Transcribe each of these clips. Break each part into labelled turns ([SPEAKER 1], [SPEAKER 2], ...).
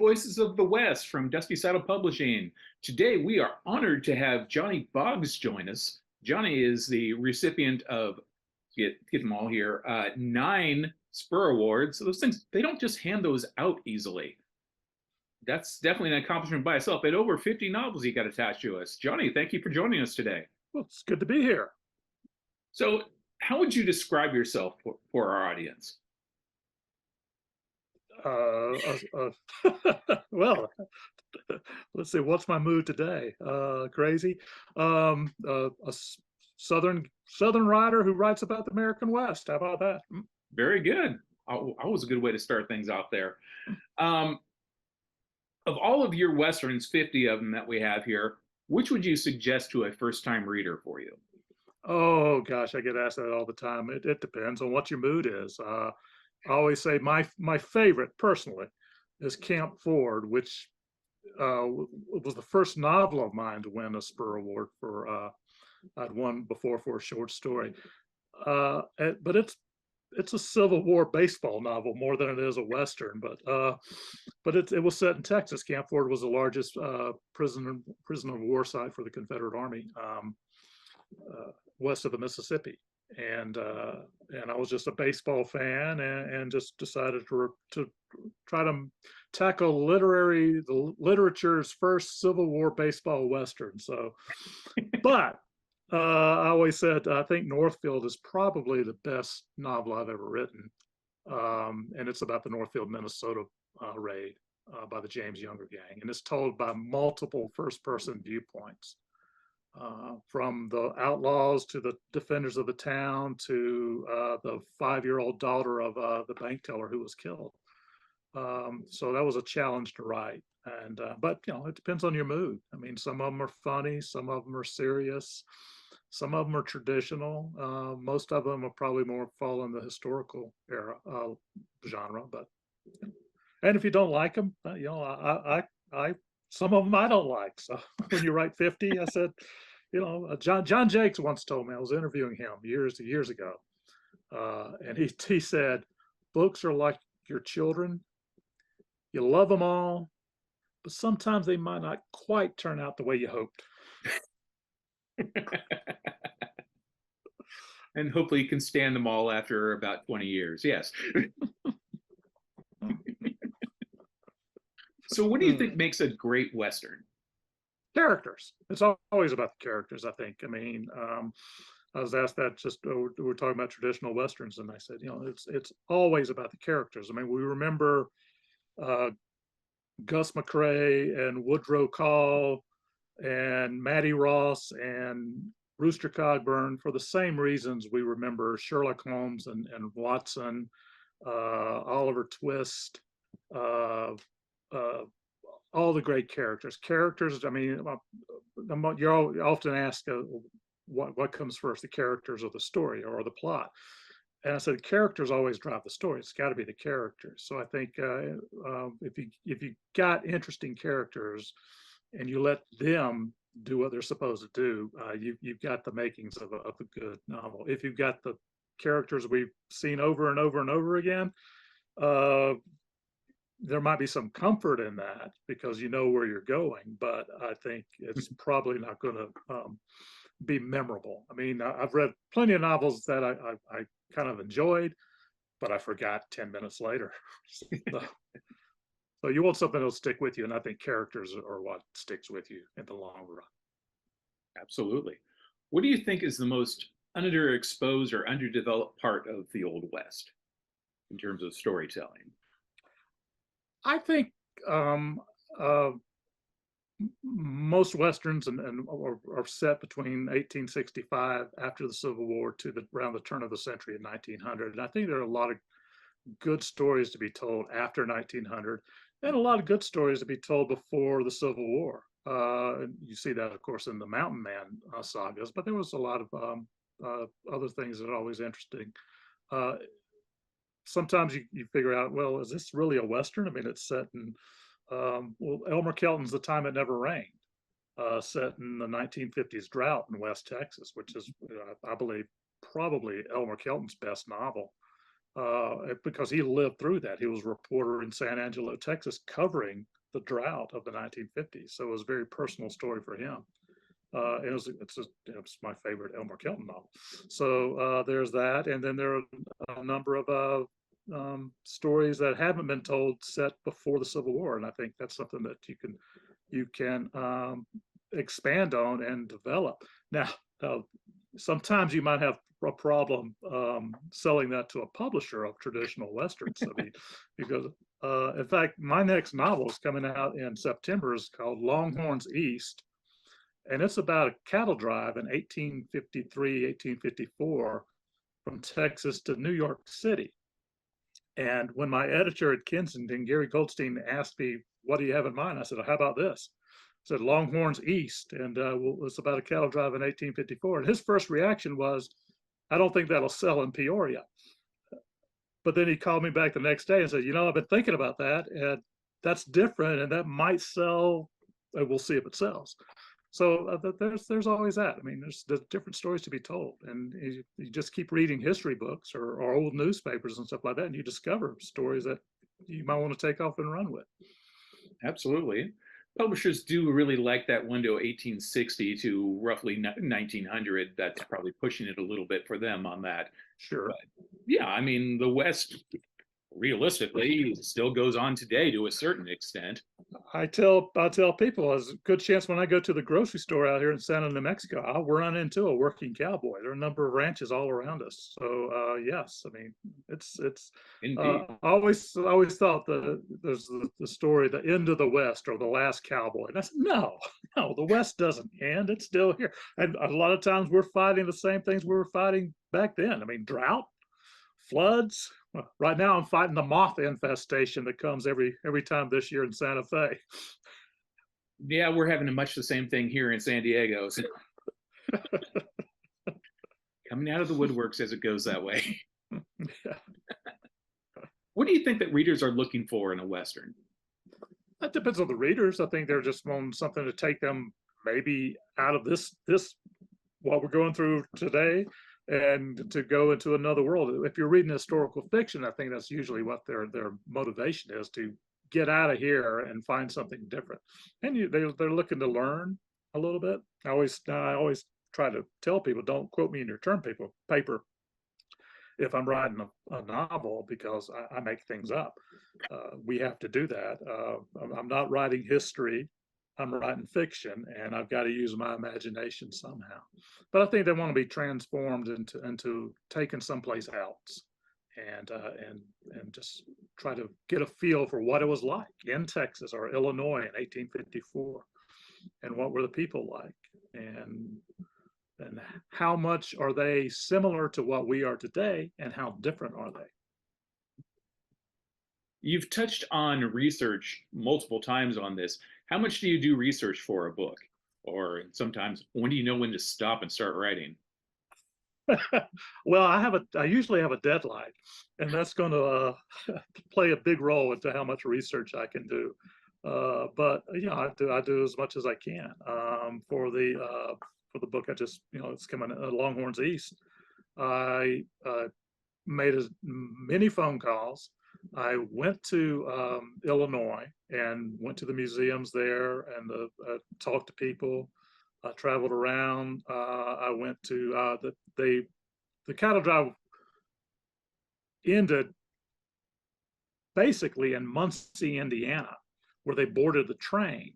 [SPEAKER 1] Voices of the West from Dusty Saddle Publishing. Today we are honored to have Johnny Boggs join us. Johnny is the recipient of, get them all here, 9 Spur Awards. So those things, they don't just hand those out easily. That's definitely an accomplishment by itself. And over 50 novels he got attached to us. Johnny, thank you for joining us today.
[SPEAKER 2] Well, it's good to be here.
[SPEAKER 1] So how would you describe yourself for our audience?
[SPEAKER 2] Well, let's see, what's my mood today? Crazy. A southern writer who writes about the American West. How about that?
[SPEAKER 1] Very good. Always a good way to start things off there. Of all of your Westerns, 50 of them that we have here, which would you suggest to a first-time reader for you?
[SPEAKER 2] Oh gosh, I get asked that all the time. It depends on what your mood is. I always say my favorite personally is Camp Ford, which was the first novel of mine to win a Spur Award for I'd won before for a short story. But it's a Civil War baseball novel more than it is a Western. But it was set in Texas. Camp Ford was the largest prisoner of war site for the Confederate Army west of the Mississippi. And I was just a baseball fan and just decided to try to tackle the literature's first Civil War baseball Western. So, but I always said I think Northfield is probably the best novel I've ever written, and it's about the Northfield, Minnesota raid by the James Younger Gang, and it's told by multiple first-person viewpoints. From the outlaws to the defenders of the town to the 5-year-old daughter of the bank teller who was killed. So that was a challenge to write. And but it depends on your mood. I mean, some of them are funny, some of them are serious, some of them are traditional. Most of them are probably more fall in the historical era genre. But and if you don't like them, I some of them I don't like. So when you write 50, I said, John Jakes once told me, I was interviewing him years ago, and he said, books are like your children. You love them all, but sometimes they might not quite turn out the way you hoped.
[SPEAKER 1] And hopefully you can stand them all after about 20 years. Yes. So what do you think makes a great Western?
[SPEAKER 2] Characters. It's always about the characters, I think. I mean, I was asked that just we were talking about traditional Westerns, and I said, it's always about the characters. I mean, we remember Gus McCrae and Woodrow Call and Mattie Ross and Rooster Cogburn for the same reasons we remember Sherlock Holmes and Watson, Oliver Twist, all the great characters. I mean, you're often asked what comes first, the characters or the story or the plot. And I said, characters always drive the story. It's got to be the characters. So I think if you got interesting characters and you let them do what they're supposed to do, you've got the makings of a good novel. If you've got the characters we've seen over and over and over again, there might be some comfort in that because you know where you're going, but I think it's probably not going to be memorable. I mean, I've read plenty of novels that I kind of enjoyed, but I forgot 10 minutes later. So you want something that'll stick with you, and I think characters are what sticks with you in the long run.
[SPEAKER 1] Absolutely. What do you think is the most underexposed or underdeveloped part of the Old West in terms of storytelling?
[SPEAKER 2] I think most Westerns are set between 1865 after the Civil War to around the turn of the century in 1900. And I think there are a lot of good stories to be told after 1900 and a lot of good stories to be told before the Civil War. You see that, of course, in the Mountain Man sagas, but there was a lot of other things that are always interesting. Sometimes you figure out, well, is this really a Western? I mean, it's set in, Elmer Kelton's The Time It Never Rained, set in the 1950s drought in West Texas, which is, I believe, probably Elmer Kelton's best novel, because he lived through that. He was a reporter in San Angelo, Texas, covering the drought of the 1950s. So it was a very personal story for him. It's my favorite Elmer Kelton novel. So there's that, and then there are a number of stories that haven't been told set before the Civil War, and I think that's something that you can expand on and develop. Now, sometimes you might have a problem selling that to a publisher of traditional westerns. I mean, because in fact, my next novel is coming out in September. Is called Longhorns East. And it's about a cattle drive in 1853, 1854 from Texas to New York City. And when my editor at Kensington, Gary Goldstein, asked me, what do you have in mind? I said, how about this? I said, Longhorns East. And it's about a cattle drive in 1854. And his first reaction was, I don't think that'll sell in Peoria. But then he called me back the next day and said, I've been thinking about that. And that's different. And that might sell. We'll see if it sells. So there's always that. I mean, there's different stories to be told, and you just keep reading history books or old newspapers and stuff like that, and you discover stories that you might want to take off and run with.
[SPEAKER 1] Absolutely. Publishers do really like that window 1860 to roughly 1900. That's probably pushing it a little bit for them on that.
[SPEAKER 2] Sure.
[SPEAKER 1] But yeah, I mean, the West realistically still goes on today to a certain extent.
[SPEAKER 2] I tell people there's a good chance when I go to the grocery store out here in Santa, New Mexico, I'll run into a working cowboy. There are a number of ranches all around us. So yes, I mean it's I always thought there's the story, the end of the West or the last cowboy. And I said, no, the West doesn't end. It's still here. And a lot of times we're fighting the same things we were fighting back then. I mean, drought, floods. Right now, I'm fighting the moth infestation that comes every time this year in Santa Fe.
[SPEAKER 1] Yeah, we're having much the same thing here in San Diego. So coming out of the woodworks as it goes that way.
[SPEAKER 2] Yeah.
[SPEAKER 1] What do you think that readers are looking for in a Western?
[SPEAKER 2] That depends on the readers. I think they're just wanting something to take them maybe out of this what we're going through today, and to go into another world. If you're reading historical fiction, I think that's usually what their motivation is, to get out of here and find something different. And they're looking to learn a little bit. I always try to tell people, don't quote me in your term paper if I'm writing a novel, because I make things up. We have to do that. I'm not writing history. I'm writing fiction, and I've got to use my imagination somehow. But I think they want to be transformed into taken someplace else, and just try to get a feel for what it was like in Texas or Illinois in 1854, and what were the people like, and how much are they similar to what we are today, and how different are they?
[SPEAKER 1] You've touched on research multiple times on this. How much do you do research for a book? Or sometimes, when do you know when to stop and start writing?
[SPEAKER 2] Well, I usually have a deadline, and that's going to play a big role into how much research I can do. But I do as much as I can. For the book I just, it's coming, Longhorns East. I made as many phone calls. I went to Illinois and went to the museums there and talked to people. I traveled around. I went to the cattle drive ended basically in Muncie, Indiana, where they boarded the train.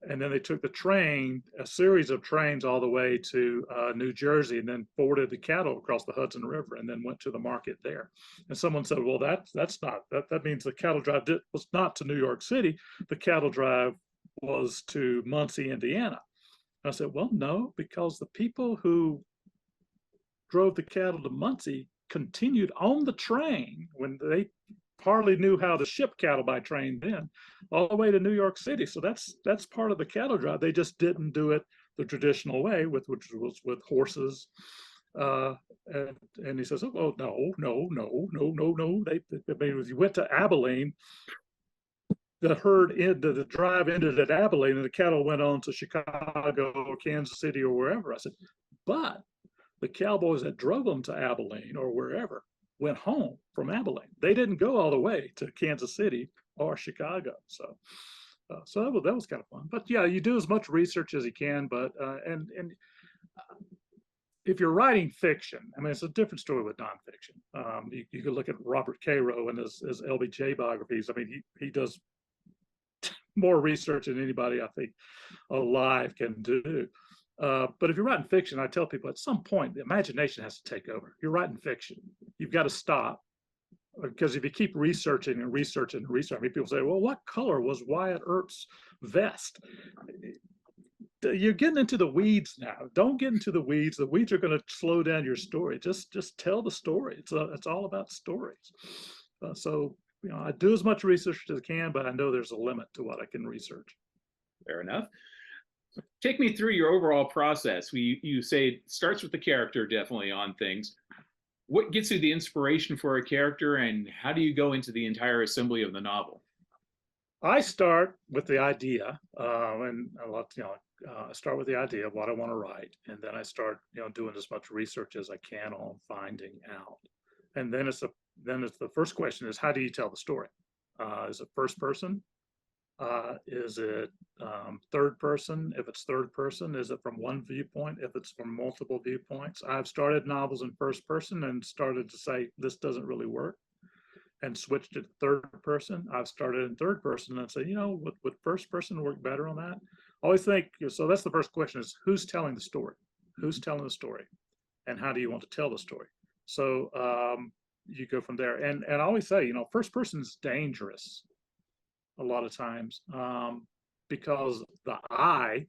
[SPEAKER 2] And then they took the train, a series of trains, all the way to New Jersey, and then forwarded the cattle across the Hudson River, and then went to the market there. And someone said, "Well, that's not that means the cattle drive was not to New York City. The cattle drive was to Muncie, Indiana." And I said, "Well, no, because the people who drove the cattle to Muncie continued on the train when they hardly knew how to ship cattle by train then, all the way to New York City. So that's part of the cattle drive. They just didn't do it the traditional way, which was with horses." And he says, "Oh no. If you went to Abilene, the drive ended at Abilene, and the cattle went on to Chicago or Kansas City or wherever." I said, "But the cowboys that drove them to Abilene or wherever went home from Abilene. They didn't go all the way to Kansas City or Chicago." So So that was kind of fun. But yeah, you do as much research as you can. But and if you're writing fiction, I mean, it's a different story with nonfiction. You could look at Robert Caro and his LBJ biographies. I mean, he does more research than anybody I think alive can do. But if you're writing fiction, I tell people at some point the imagination has to take over. You're writing fiction, you've got to stop, because if you keep researching and researching and researching, I mean, people say, "Well, what color was Wyatt Earp's vest?" You're getting into the weeds now. Don't get into the weeds. The weeds are going to slow down your story. Just tell the story. It's all about stories. So I do as much research as I can, but I know there's a limit to what I can research.
[SPEAKER 1] Fair enough. Take me through your overall process. You say it starts with the character, definitely, on things. What gets you the inspiration for a character, and how do you go into the entire assembly of the novel?
[SPEAKER 2] I start with the idea, and I start with the idea of what I want to write, and then I start, doing as much research as I can on finding out. And then it's the first question is, how do you tell the story? Is it first person? Is it third person? If it's third person, is it from one viewpoint? If it's from multiple viewpoints? I've started novels in first person and started to say, this doesn't really work, and switched it to third person. I've started in third person and say, would first person work better on that? I always think, so that's the first question is, who's telling the story? Who's telling the story? And how do you want to tell the story? So you go from there. And I always say, first person is dangerous a lot of times, because the I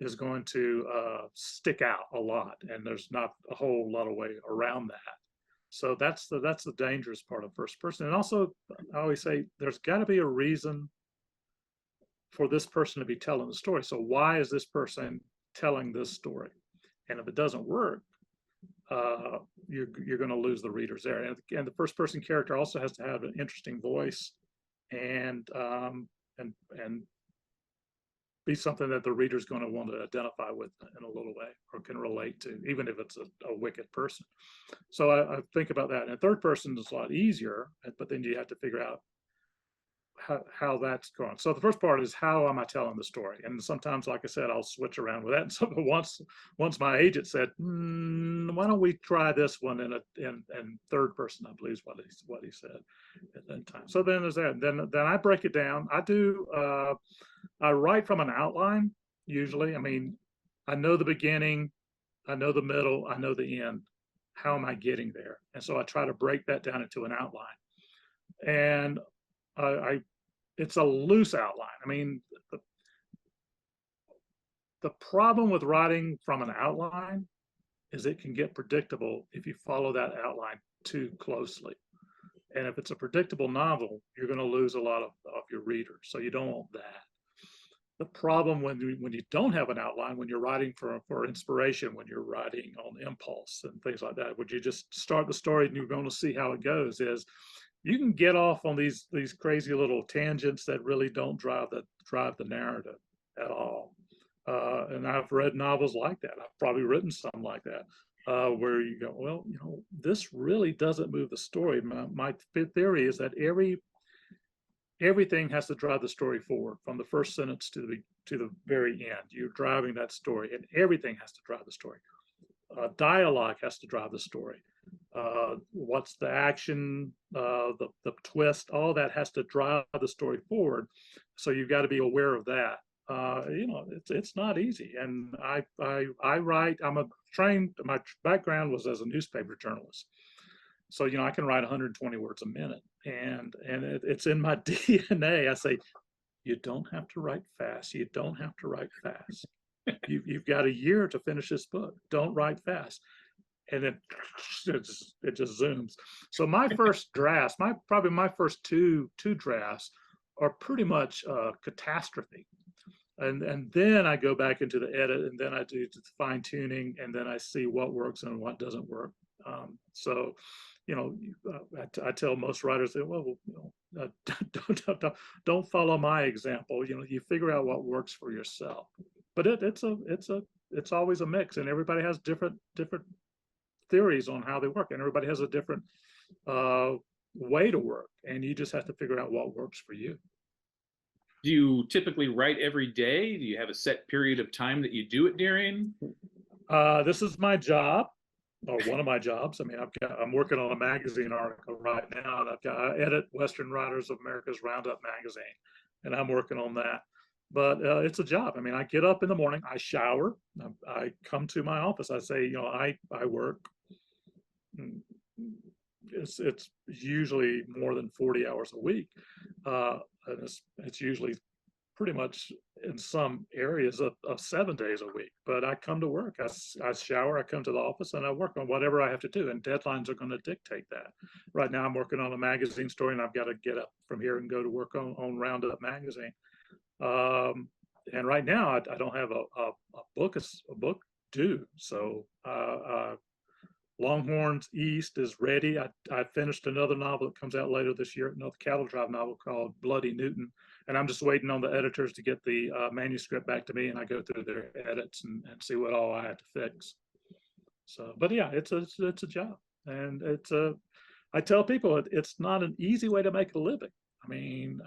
[SPEAKER 2] is going to stick out a lot, and there's not a whole lot of way around that. So that's the dangerous part of first person. And also, I always say there's got to be a reason for this person to be telling the story. So why is this person telling this story? And if it doesn't work, you're going to lose the readers there. And the first person character also has to have an interesting voice, and be something that the reader's going to want to identify with in a little way, or can relate to, even if it's a wicked person. So I think about that. And third person is a lot easier, but then you have to figure out how that's going. So the first part is, how am I telling the story? And sometimes, like I said, I'll switch around with that. And so once my agent said, why don't we try this one in third person, I believe is what he said at that time. So then there's that. Then I break it down. I write from an outline usually. I mean, I know the beginning, I know the middle, I know the end. How am I getting there? And so I try to break that down into an outline. And it's a loose outline. I mean, the problem with writing from an outline is it can get predictable if you follow that outline too closely. And if it's a predictable novel, you're going to lose a lot of your readers. So you don't want that. The problem when you don't have an outline, when you're writing for inspiration, when you're writing on impulse and things like that, when you just start the story and you're going to see how it goes, is you can get off on these crazy little tangents that really don't drive the narrative at all. And I've read novels like that. I've probably written some like that, where you go, well, this really doesn't move the story. My theory is that everything has to drive the story forward, from the first sentence to the very end. You're driving that story, and everything has to drive the story. Dialogue has to drive the story. What's the action, the twist, all that has to drive the story forward. So you've got to be aware of that. It's not easy. And I write, my background was as a newspaper journalist. So, I can write 120 words a minute, and it's in my DNA. I say, you don't have to write fast. You don't have to write fast. You've got a year to finish this book. Don't write fast. And then it just zooms. So my first drafts, probably my first two drafts are pretty much catastrophe. And then I go back into the edit, and then I do the fine tuning, and then I see what works and what doesn't work. So, I tell most writers, well, don't follow my example. You figure out what works for yourself. But it's always a mix, and everybody has different theories on how they work, and everybody has a different way to work, and you just have to figure out what works for you.
[SPEAKER 1] Do you typically write every day? Do you have a set period of time that you do it during?
[SPEAKER 2] This is my job, or one of my jobs. I mean, I'm working on a magazine article right now, and I edit Western Writers of America's Roundup magazine, and I'm working on that. But it's a job. I mean, I get up in the morning, I shower, I come to my office, I say, I work. It's usually more than 40 hours a week, and it's usually pretty much in some areas of 7 days a week. But I come to work, I shower, I come to the office, and I work on whatever I have to do. And deadlines are going to dictate that. Right now, I'm working on a magazine story, and I've got to get up from here and go to work on Roundup magazine. And right now, I don't have a book due. So Longhorns East is ready. I finished another novel that comes out later this year, another cattle drive novel called Bloody Newton, and I'm just waiting on the editors to get the manuscript back to me, and I go through their edits and see what all I had to fix. So, but yeah, it's a job, and I tell people it's not an easy way to make a living. I mean,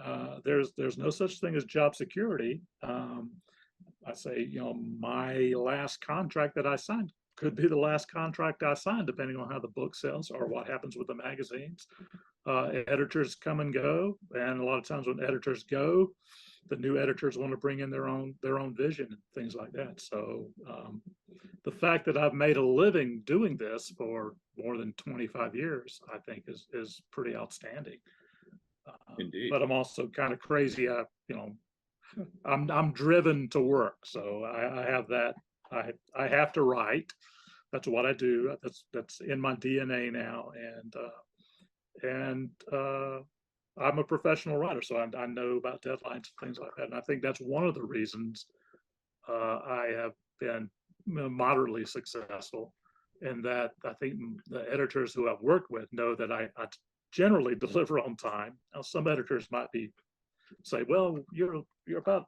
[SPEAKER 2] there's no such thing as job security. I say, my last contract that I signed could be the last contract I signed, depending on how the book sells or what happens with the magazines. Editors come and go, and a lot of times when editors go, the new editors want to bring in their own vision and things like that. So the fact that I've made a living doing this for more than 25 years, I think is pretty outstanding.
[SPEAKER 1] Indeed.
[SPEAKER 2] But I'm also kind of crazy. I'm driven to work, so I have that. I have to write. That's what I do. That's in my DNA now, and I'm a professional writer, so I know about deadlines and things like that. And I think that's one of the reasons I have been moderately successful, in that I think the editors who I've worked with know that I generally deliver on time. Now, some editors might say, well, you're about,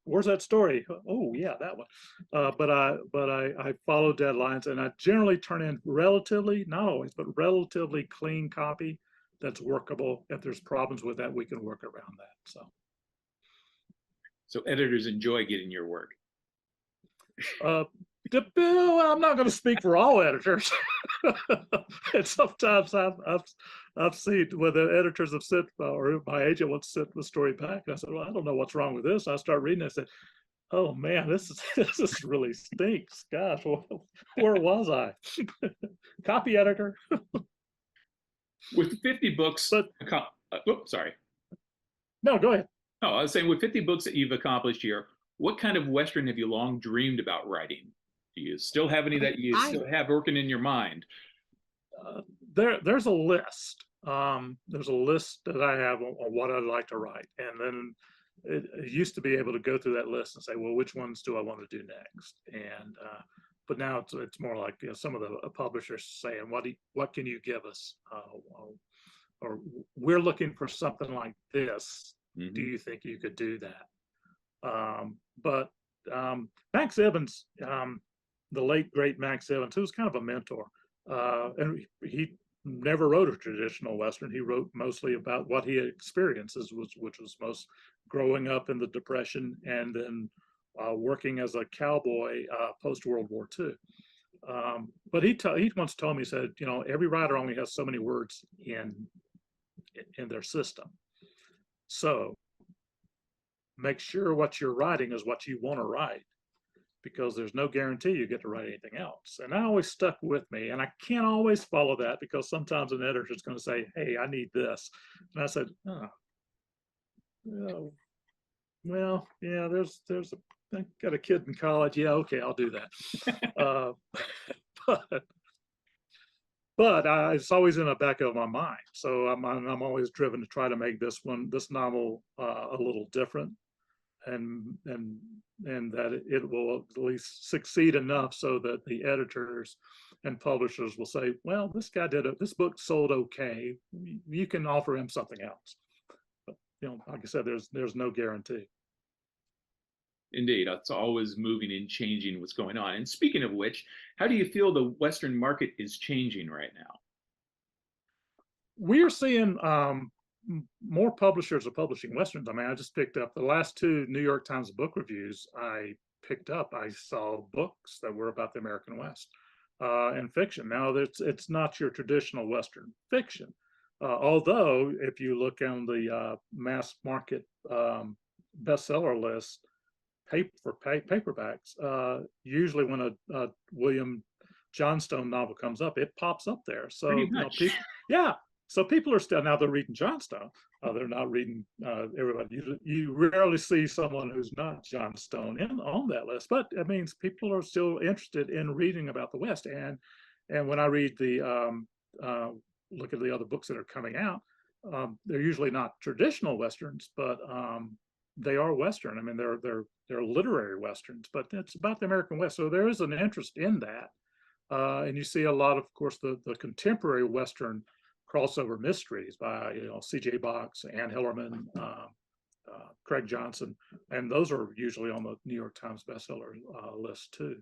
[SPEAKER 2] where's that story? Oh yeah, that one. But I follow deadlines, and I generally turn in relatively, not always, but relatively clean copy that's workable. If there's problems with that, we can work around that.
[SPEAKER 1] So editors enjoy getting your work.
[SPEAKER 2] I'm not going to speak for all editors. And sometimes I've seen when the editors have sent, or my agent wants to send the story back, and I said, well, I don't know what's wrong with this. I start reading it, I said, oh man, this really stinks. Gosh, where was I? Copy editor.
[SPEAKER 1] With 50 books, sorry.
[SPEAKER 2] No, go ahead.
[SPEAKER 1] No, I was saying, with 50 books that you've accomplished here, what kind of Western have you long dreamed about writing? Do you still have any that you still have working in your mind?
[SPEAKER 2] There's a list. There's a list that I have on what I'd like to write, and then it used to be able to go through that list and say, well, which ones do I want to do next? And but now it's more like, some of the publishers saying, what can you give us? Or we're looking for something like this. Mm-hmm. Do you think you could do that? But Max Evans, the late great Max Evans, who was kind of a mentor, and he never wrote a traditional Western. He wrote mostly about what he experiences, which was most growing up in the Depression, and then working as a cowboy post World War II. But he once told me, he said, every writer only has so many words in their system. So make sure what you're writing is what you want to write, because there's no guarantee you get to write anything else. And that always stuck with me. And I can't always follow that, because sometimes an editor is going to say, hey, I need this. And I said, well, yeah, I got a kid in college. Yeah, okay, I'll do that. But it's always in the back of my mind. So I'm always driven to try to make this novel a little different, and that it will at least succeed enough so that the editors and publishers will say, well, this guy this book sold okay. You can offer him something else. But, like I said, there's no guarantee.
[SPEAKER 1] Indeed, it's always moving and changing what's going on. And speaking of which, how do you feel the Western market is changing right now?
[SPEAKER 2] We're seeing more publishers are publishing Westerns. I mean, I just picked up the last two New York Times book reviews I picked up. I saw books that were about the American West and fiction. Now, it's not your traditional Western fiction. Although, if you look on the mass market bestseller list, paperbacks, usually when a William Johnstone novel comes up, it pops up there. So,
[SPEAKER 1] Pretty
[SPEAKER 2] you know,
[SPEAKER 1] much.
[SPEAKER 2] people, yeah. So people are still, now they're reading Johnstone. They're not reading everybody. You rarely see someone who's not Johnstone on that list, but it means people are still interested in reading about the West. And when I read look at the other books that are coming out, they're usually not traditional Westerns, but they are Western. I mean, they're literary Westerns, but it's about the American West. So there is an interest in that. And you see a lot of course, the contemporary Western crossover mysteries by, you know, C.J. Boggs, Ann Hillerman, Craig Johnson, and those are usually on the New York Times bestseller list too.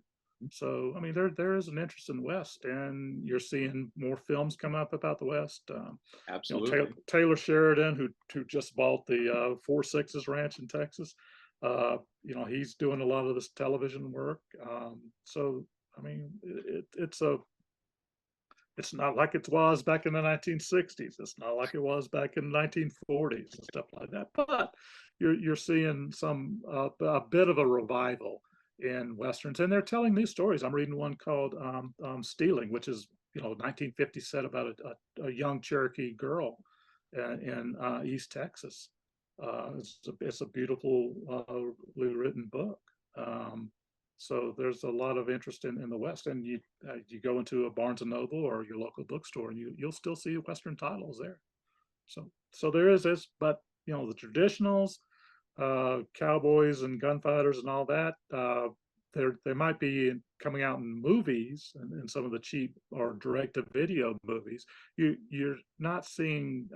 [SPEAKER 2] So, I mean, there is an interest in the West, and you're seeing more films come up about the West.
[SPEAKER 1] Absolutely.
[SPEAKER 2] You know, Taylor Sheridan, who just bought the 4 Sixes Ranch in Texas. You know, he's doing a lot of this television work. So, I mean, it's not like it was back in the 1960s. It's not like it was back in the 1940s and stuff like that. But you're seeing a bit of a revival in Westerns, and they're telling new stories. I'm reading one called Stealing, which is, you know, 1950 set about a young Cherokee girl in East Texas. It's a beautifully written book. So there's a lot of interest in the West, and you go into a Barnes and Noble or your local bookstore, and you'll still see Western titles there. So there is this, but you know, the traditionals, cowboys and gunfighters and all that, they might be coming out in movies and some of the cheap or direct-to-video movies. You're not seeing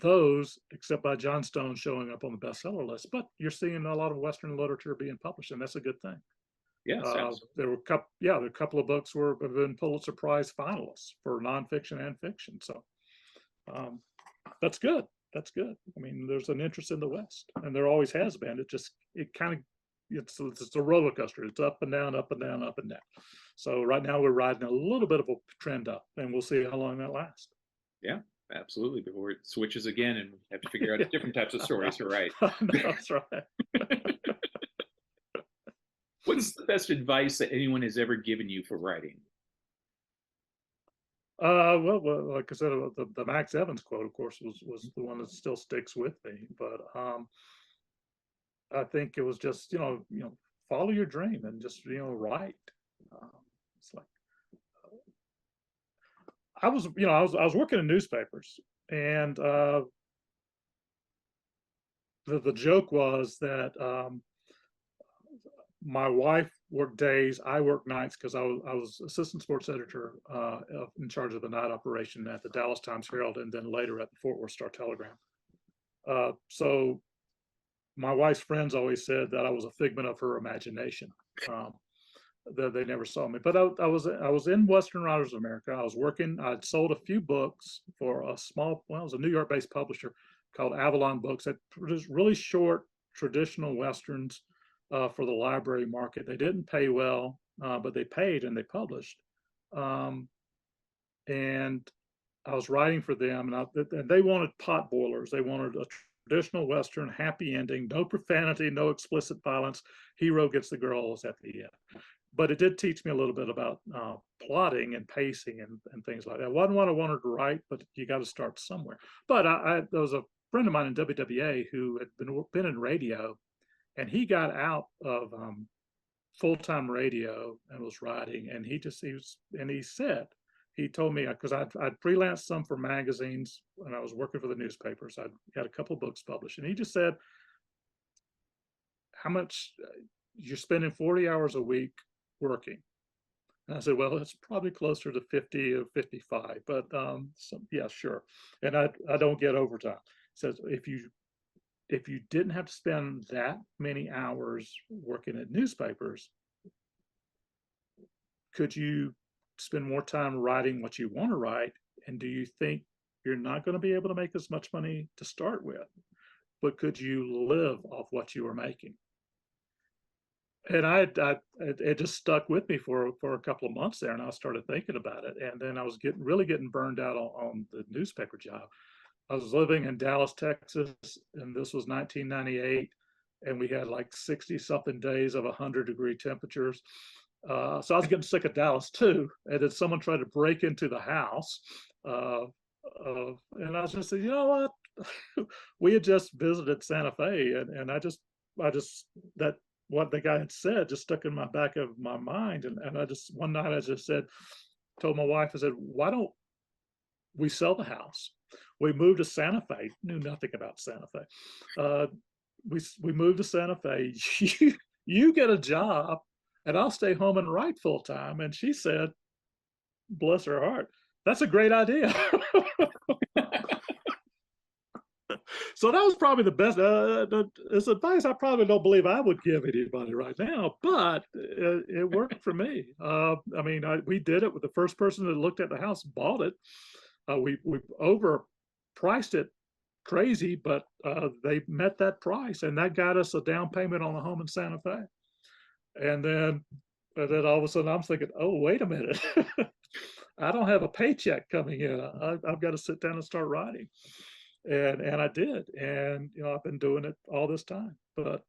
[SPEAKER 2] those except by Johnstone showing up on the bestseller list, but you're seeing a lot of Western literature being published, and that's a good thing.
[SPEAKER 1] Yes,
[SPEAKER 2] there were a couple of books have been Pulitzer Prize finalists for nonfiction and fiction. So that's good. That's good. I mean, there's an interest in the West, and there always has been. It's a roller coaster. It's up and down, up and down, up and down. So right now we're riding a little bit of a trend up, and we'll see how long that lasts.
[SPEAKER 1] Yeah, absolutely. Before it switches again and we have to figure out different types of stories. You're right.
[SPEAKER 2] That's right.
[SPEAKER 1] What's the best advice that anyone has ever given you for writing?
[SPEAKER 2] Well, like I said, the Max Evans quote, of course, was the one that still sticks with me. But I think it was just, you know, follow your dream and just, you know, write. It's like I was working in newspapers, and the joke was that my wife worked days, I worked nights, because I was assistant sports editor in charge of the night operation at the Dallas Times Herald, and then later at the Fort Worth Star Telegram. So my wife's friends always said that I was a figment of her imagination. That they never saw me, but I was in Western Writers of America. I was working. I'd sold a few books for it was a New York-based publisher called Avalon Books that produced really short traditional Westerns for the library market. They didn't pay well, but they paid and they published. And I was writing for them, and they wanted pot boilers. They wanted a traditional Western, happy ending, no profanity, no explicit violence. Hero gets the girls at the end. But it did teach me a little bit about plotting and pacing and things like that. It wasn't what I wanted to write, but you got to start somewhere. But there was a friend of mine in WWA who had been in radio, and he got out of full-time radio and was writing. And he told me, because I'd freelanced some for magazines when I was working for the newspapers. I'd got a couple of books published, and he just said, how much you're spending 40 hours a week working? And I said, well, it's probably closer to 50 or 55, but yeah, sure. And I don't get overtime. He says, if you didn't have to spend that many hours working at newspapers, could you spend more time writing what you want to write? And do you think you're not going to be able to make as much money to start with, but could you live off what you were making? And it just stuck with me for a couple of months there, and I started thinking about it. And then I was really getting burned out on the newspaper job. I was living in Dallas, Texas, and this was 1998, and we had like 60 something days of 100-degree temperatures. So I was getting sick of Dallas too. And then someone tried to break into the house, and I was just saying, you know what? We had just visited Santa Fe, and I just that what the guy had said just stuck in my back of my mind. And I just, one night I just told my wife, I said, why don't we sell the house? We moved to Santa Fe, knew nothing about Santa Fe. We moved to Santa Fe. You get a job and I'll stay home and write full time. And she said, bless her heart, that's a great idea. So that was probably the best. It's advice I probably don't believe I would give anybody right now, but it worked for me. I mean, we did it with the first person that looked at the house, bought it. We overpriced it crazy, but they met that price, and that got us a down payment on a home in Santa Fe. And then all of a sudden I'm thinking, oh, wait a minute. I don't have a paycheck coming in. I've got to sit down and start writing. And I did, and I've been doing it all this time. But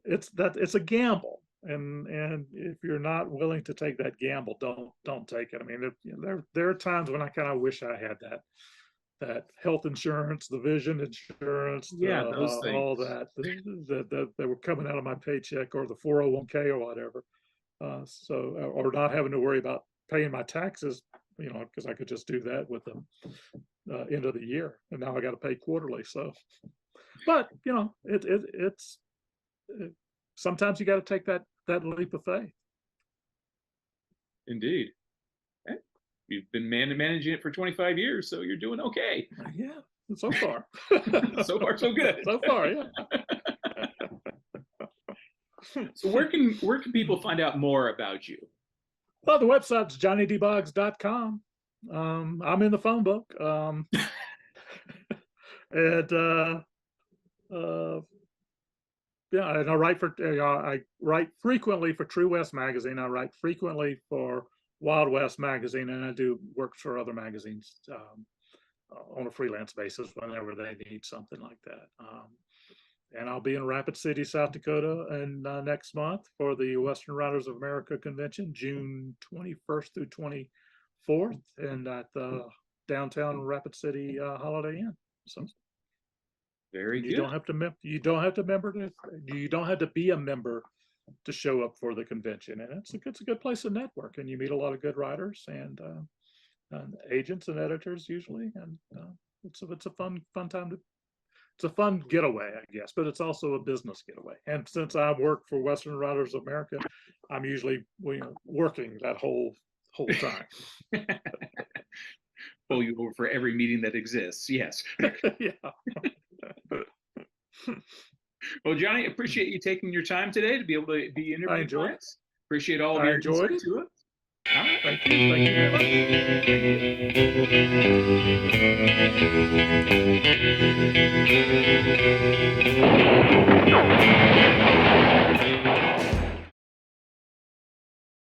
[SPEAKER 2] it's a gamble, and if you're not willing to take that gamble, don't take it. I mean, there are times when I kind of wish I had that health insurance, the vision insurance,
[SPEAKER 1] those things.
[SPEAKER 2] all that were coming out of my paycheck, or the 401k or whatever. Or not having to worry about paying my taxes, because I could just do that with the end of the year, and now I got to pay quarterly. So, but it's sometimes you got to take that leap of faith.
[SPEAKER 1] Indeed. You've been managing it for 25 years, so you're doing okay.
[SPEAKER 2] Yeah, so far.
[SPEAKER 1] So far, so good.
[SPEAKER 2] So far, yeah.
[SPEAKER 1] So where can people find out more about you?
[SPEAKER 2] Well, the website's johnnydboggs.com. I'm in the phone book. Yeah, and I write frequently for True West magazine. I write frequently for Wild West magazine, and I do work for other magazines on a freelance basis whenever they need something like that. And I'll be in Rapid City, South Dakota, and next month for the Western Writers of America convention, June 21st through 24th, and at the downtown Rapid City Holiday Inn. So
[SPEAKER 1] very good.
[SPEAKER 2] You don't have to be a member to show up for the convention, and it's a good place to network, and you meet a lot of good writers and agents and editors usually, and it's a fun time it's a fun getaway, I guess, but it's also a business getaway. And since I work for Western Writers of America, I'm usually working that whole time.
[SPEAKER 1] Pull you over for every meeting that exists. Yes.
[SPEAKER 2] Yeah.
[SPEAKER 1] Well, Johnny, appreciate you taking your time today to be able to be interviewed.
[SPEAKER 2] I enjoyed it.
[SPEAKER 1] Appreciate all of your
[SPEAKER 2] insight
[SPEAKER 1] to it.
[SPEAKER 2] All right, thank you very much.